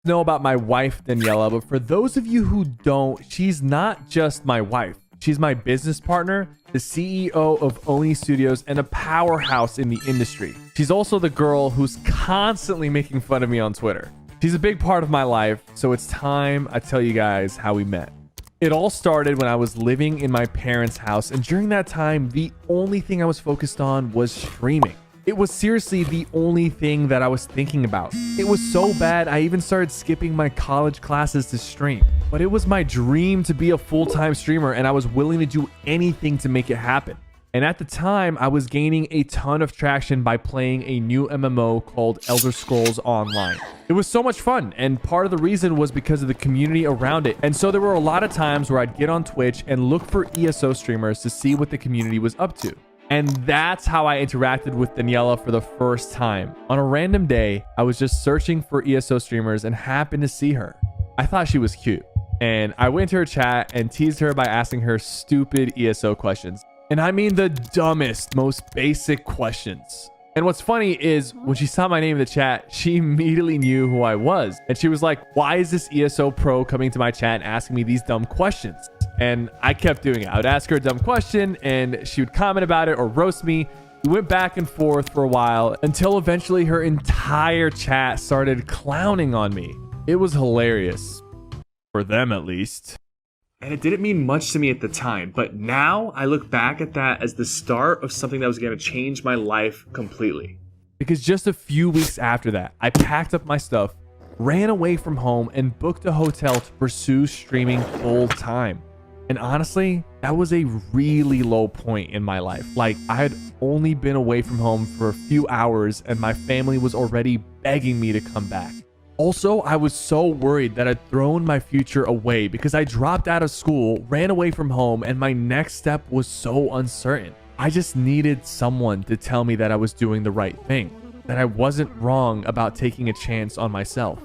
know about my wife, Daniela, but for those of you who don't, she's not just my wife. She's my business partner, the CEO of Oni Studios, and a powerhouse in the industry. She's also the girl who's constantly making fun of me on Twitter. She's a big part of my life, so it's time I tell you guys how we met. It all started when I was living in my parents' house, and during that time, the only thing I was focused on was streaming. It was seriously the only thing that I was thinking about. It was so bad, I even started skipping my college classes to stream. But it was my dream to be a full-time streamer, and I was willing to do anything to make it happen. And at the time, I was gaining a ton of traction by playing a new MMO called Elder Scrolls Online. It was so much fun, and part of the reason was because of the community around it. And so there were a lot of times where I'd get on Twitch and look for ESO streamers to see what the community was up to. And that's how I interacted with Daniela for the first time. On a random day, I was just searching for ESO streamers and happened to see her. I thought she was cute, and I went to her chat and teased her by asking her stupid ESO questions. And I mean the dumbest, most basic questions. And what's funny is when she saw my name in the chat, she immediately knew who I was. And she was like, why is this ESO pro coming to my chat and asking me these dumb questions? And I kept doing it. I would ask her a dumb question and she would comment about it or roast me. We went back and forth for a while until eventually her entire chat started clowning on me. It was hilarious. For them, at least. And it didn't mean much to me at the time, but now I look back at that as the start of something that was going to change my life completely. Because just a few weeks after that, I packed up my stuff, ran away from home, and booked a hotel to pursue streaming full time. And honestly, that was a really low point in my life. Like, I had only been away from home for a few hours and my family was already begging me to come back. Also, I was so worried that I'd thrown my future away because I dropped out of school, ran away from home, and my next step was so uncertain. I just needed someone to tell me that I was doing the right thing, that I wasn't wrong about taking a chance on myself.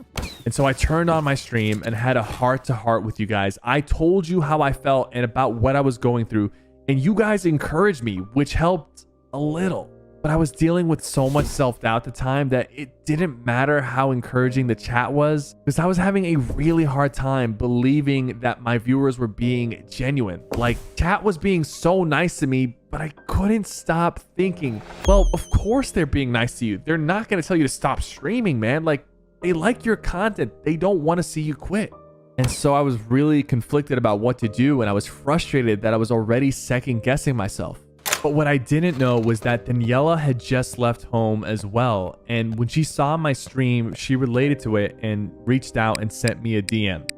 And so I turned on my stream and had a heart-to-heart with you guys. I told you how I felt and about what I was going through, and you guys encouraged me, which helped a little. But I was dealing with so much self-doubt at the time that it didn't matter how encouraging the chat was, because I was having a really hard time believing that my viewers were being genuine. Like, chat was being so nice to me, but I couldn't stop thinking, well, of course they're being nice to you. They're not going to tell you to stop streaming, man. Like, they like your content. They don't want to see you quit. And so I was really conflicted about what to do, and I was frustrated that I was already second guessing myself. But what I didn't know was that Daniela had just left home as well. And when she saw my stream, she related to it and reached out and sent me a DM.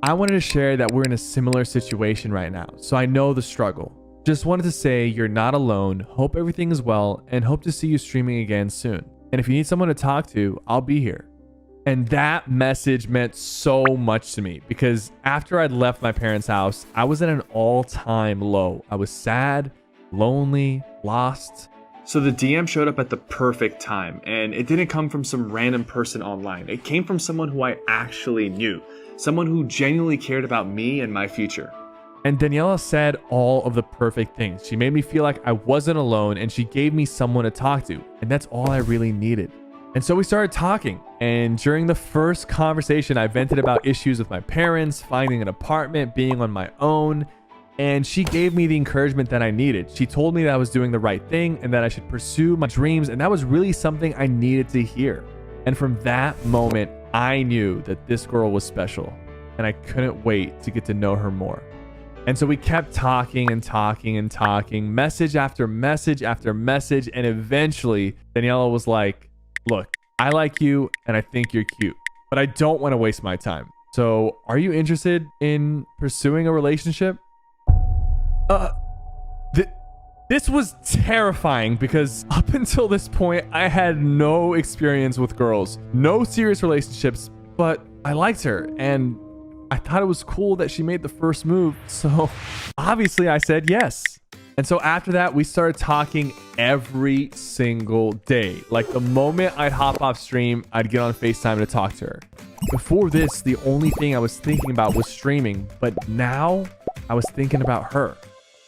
I wanted to share that we're in a similar situation right now, so I know the struggle. Just wanted to say you're not alone, hope everything is well, and hope to see you streaming again soon. And if you need someone to talk to, I'll be here. And that message meant so much to me because after I'd left my parents' house, I was at an all-time low. I was sad, lonely, lost. So the DM showed up at the perfect time, and it didn't come from some random person online. It came from someone who I actually knew, someone who genuinely cared about me and my future. And Daniela said all of the perfect things. She made me feel like I wasn't alone, and she gave me someone to talk to, and that's all I really needed. And so we started talking, and during the first conversation, I vented about issues with my parents, finding an apartment, being on my own. And she gave me the encouragement that I needed. She told me that I was doing the right thing and that I should pursue my dreams. And that was really something I needed to hear. And from that moment, I knew that this girl was special. And I couldn't wait to get to know her more. And so we kept talking and talking and talking, message after message after message. And eventually, Daniela was like, look, I like you and I think you're cute, but I don't want to waste my time. So are you interested in pursuing a relationship? This was terrifying because up until this point, I had no experience with girls, no serious relationships, but I liked her and I thought it was cool that she made the first move. So obviously I said yes. And so after that, we started talking every single day. Like the moment I'd hop off stream, I'd get on FaceTime to talk to her. Before this, the only thing I was thinking about was streaming, but now I was thinking about her.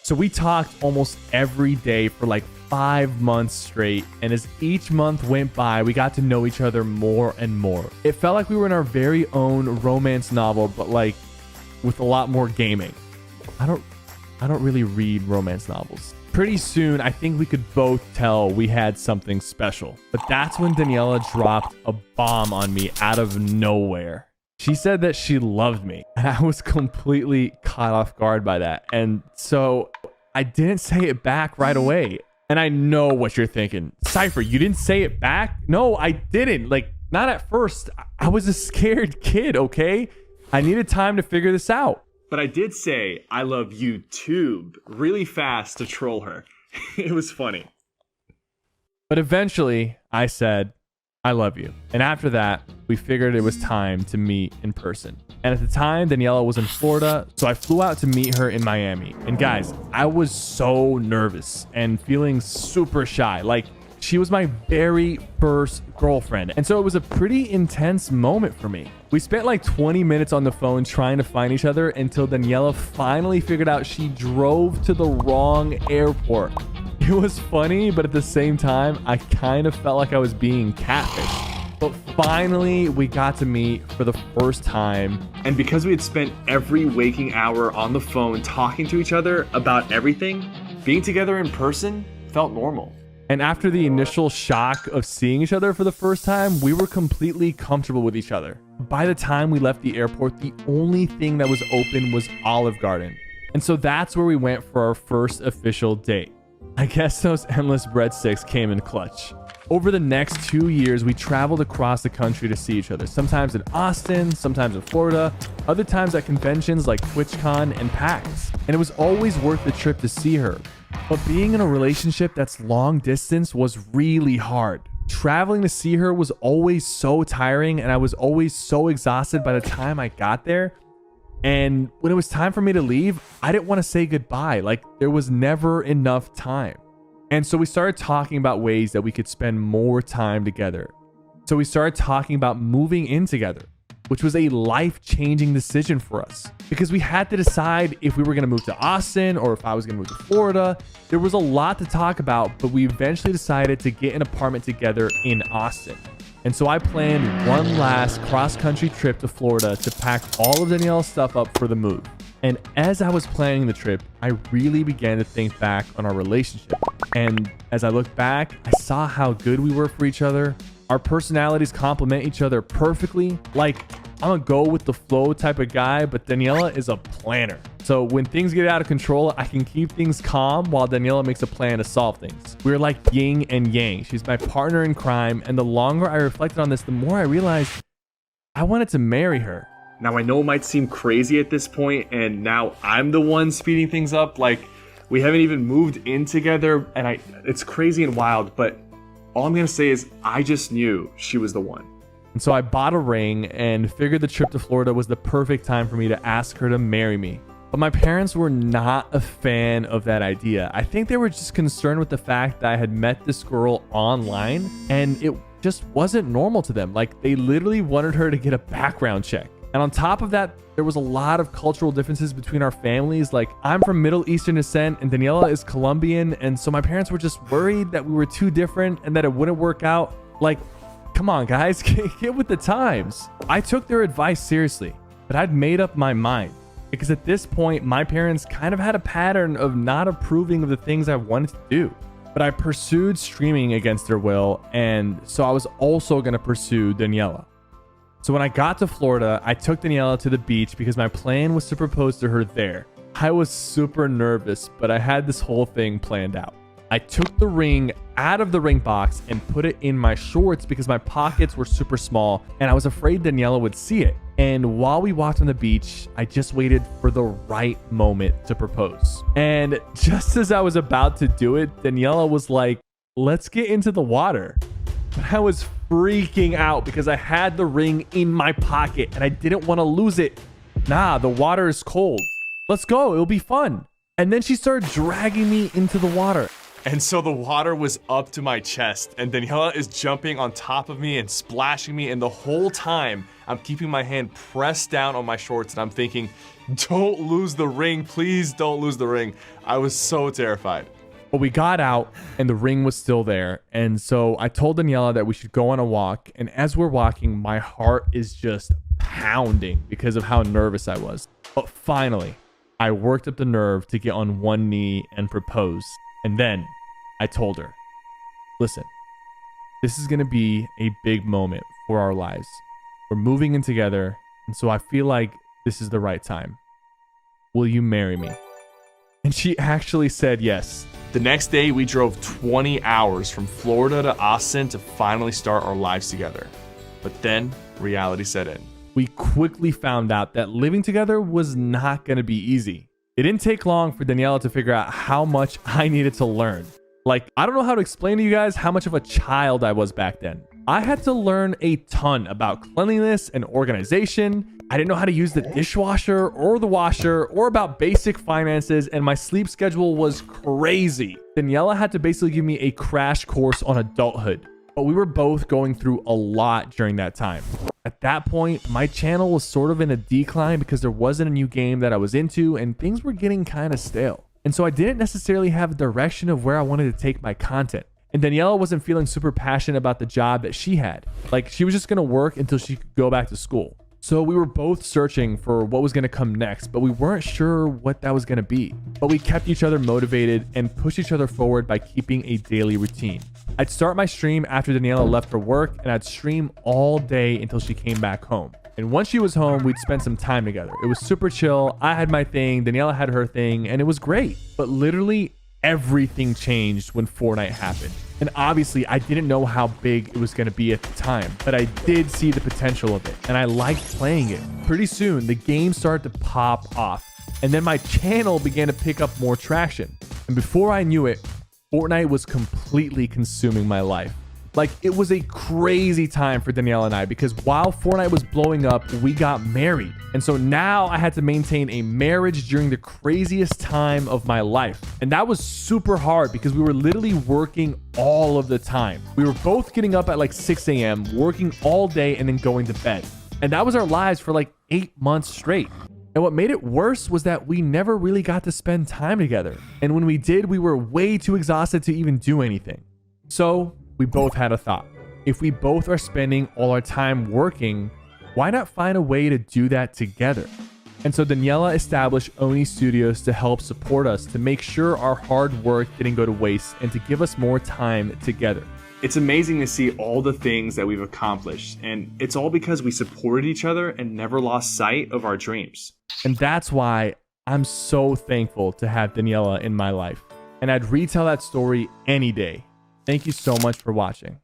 So we talked almost every day for like 5 months straight. And as each month went by, we got to know each other more and more. It felt like we were in our very own romance novel, but like with a lot more gaming. I don't really read romance novels. Pretty soon, I think we could both tell we had something special. But that's when Daniela dropped a bomb on me out of nowhere. She said that she loved me, and I was completely caught off guard by that. And so I didn't say it back right away. And I know what you're thinking. Sypher, you didn't say it back? No, I didn't. Like, not at first. I was a scared kid, okay? I needed time to figure this out. But I did say, I love you too, really fast to troll her. It was funny. But eventually, I said, I love you. And after that, we figured it was time to meet in person. And at the time, Daniela was in Florida, so I flew out to meet her in Miami. And guys, I was so nervous and feeling super shy. Like, she was my very first girlfriend. And so it was a pretty intense moment for me. We spent like 20 minutes on the phone trying to find each other until Daniela finally figured out she drove to the wrong airport. It was funny, but at the same time, I kind of felt like I was being catfished. But finally, we got to meet for the first time. And because we had spent every waking hour on the phone talking to each other about everything, being together in person felt normal. And after the initial shock of seeing each other for the first time, we were completely comfortable with each other. By the time we left the airport, the only thing that was open was Olive Garden. And so that's where we went for our first official date. I guess those endless breadsticks came in clutch. Over the next 2 years, we traveled across the country to see each other. Sometimes in Austin, sometimes in Florida, other times at conventions like TwitchCon and PAX. And it was always worth the trip to see her. But being in a relationship that's long distance was really hard. Traveling to see her was always so tiring, and I was always so exhausted by the time I got there. And when it was time for me to leave, I didn't want to say goodbye. Like, there was never enough time. And so we started talking about ways that we could spend more time together. So we started talking about moving in together, which was a life-changing decision for us because we had to decide if we were going to move to Austin or if I was going to move to Florida. There was a lot to talk about, but we eventually decided to get an apartment together in Austin. And so I planned one last cross-country trip to Florida to pack all of Danielle's stuff up for the move. And as I was planning the trip, I really began to think back on our relationship. And as I looked back, I saw how good we were for each other. Our personalities complement each other perfectly. Like, I'm a go with the flow type of guy, but Daniela is a planner. So when things get out of control, I can keep things calm while Daniela makes a plan to solve things. We're like yin and yang. She's my partner in crime. And the longer I reflected on this, the more I realized I wanted to marry her. Now, I know it might seem crazy at this point, and now I'm the one speeding things up. Like, we haven't even moved in together, and it's crazy and wild, but all I'm going to say is I just knew she was the one. And so I bought a ring and figured the trip to Florida was the perfect time for me to ask her to marry me. But my parents were not a fan of that idea. I think they were just concerned with the fact that I had met this girl online, and it just wasn't normal to them. Like, they literally wanted her to get a background check. And on top of that, there was a lot of cultural differences between our families. Like, I'm from Middle Eastern descent and Daniela is Colombian. And so my parents were just worried that we were too different and that it wouldn't work out. Like, come on, guys, get with the times. I took their advice seriously, but I'd made up my mind. Because at this point, my parents kind of had a pattern of not approving of the things I wanted to do. But I pursued streaming against their will. And so I was also going to pursue Daniela. So when I got to Florida, I took Daniela to the beach because my plan was to propose to her there. I was super nervous, but I had this whole thing planned out. I took the ring out of the ring box and put it in my shorts because my pockets were super small and I was afraid Daniela would see it. And while we walked on the beach, I just waited for the right moment to propose. And just as I was about to do it, Daniela was like, "Let's get into the water." But I was freaking out because I had the ring in my pocket and I didn't want to lose it. Nah, the water is cold. Let's go. It'll be fun. And then she started dragging me into the water. And so the water was up to my chest and Daniela is jumping on top of me and splashing me. And the whole time I'm keeping my hand pressed down on my shorts and I'm thinking, don't lose the ring. Please don't lose the ring. I was so terrified. But we got out and the ring was still there. And so I told Daniela that we should go on a walk. And as we're walking, my heart is just pounding because of how nervous I was. But finally, I worked up the nerve to get on one knee and propose. And then I told her, listen, this is going to be a big moment for our lives. We're moving in together. And so I feel like this is the right time. Will you marry me? And she actually said yes. The next day, we drove 20 hours from Florida to Austin to finally start our lives together. But then reality set in. We quickly found out that living together was not going to be easy. It didn't take long for Daniela to figure out how much I needed to learn. Like, I don't know how to explain to you guys how much of a child I was back then. I had to learn a ton about cleanliness and organization. I didn't know how to use the dishwasher or the washer or about basic finances, and my sleep schedule was crazy. Daniela had to basically give me a crash course on adulthood, but we were both going through a lot during that time. At that point, my channel was sort of in a decline because there wasn't a new game that I was into and things were getting kind of stale. And so I didn't necessarily have a direction of where I wanted to take my content. And Daniela wasn't feeling super passionate about the job that she had. Like, she was just going to work until she could go back to school. So we were both searching for what was going to come next, but we weren't sure what that was going to be. But we kept each other motivated and pushed each other forward by keeping a daily routine. I'd start my stream after Daniela left for work, and I'd stream all day until she came back home. And once she was home, we'd spend some time together. It was super chill. I had my thing, Daniela had her thing, and it was great. But literally everything changed when Fortnite happened. And obviously, I didn't know how big it was going to be at the time, but I did see the potential of it, and I liked playing it. Pretty soon, the game started to pop off, and then my channel began to pick up more traction. And before I knew it, Fortnite was completely consuming my life. Like, it was a crazy time for Daniela and I because while Fortnite was blowing up, we got married. And so now I had to maintain a marriage during the craziest time of my life. And that was super hard because we were literally working all of the time. We were both getting up at like 6 a.m., working all day and then going to bed. And that was our lives for like 8 months straight. And what made it worse was that we never really got to spend time together. And when we did, we were way too exhausted to even do anything. So we both had a thought. If we both are spending all our time working, why not find a way to do that together? And so Daniela established Oni Studios to help support us, to make sure our hard work didn't go to waste and to give us more time together. It's amazing to see all the things that we've accomplished, and it's all because we supported each other and never lost sight of our dreams. And that's why I'm so thankful to have Daniela in my life. And I'd retell that story any day. Thank you so much for watching.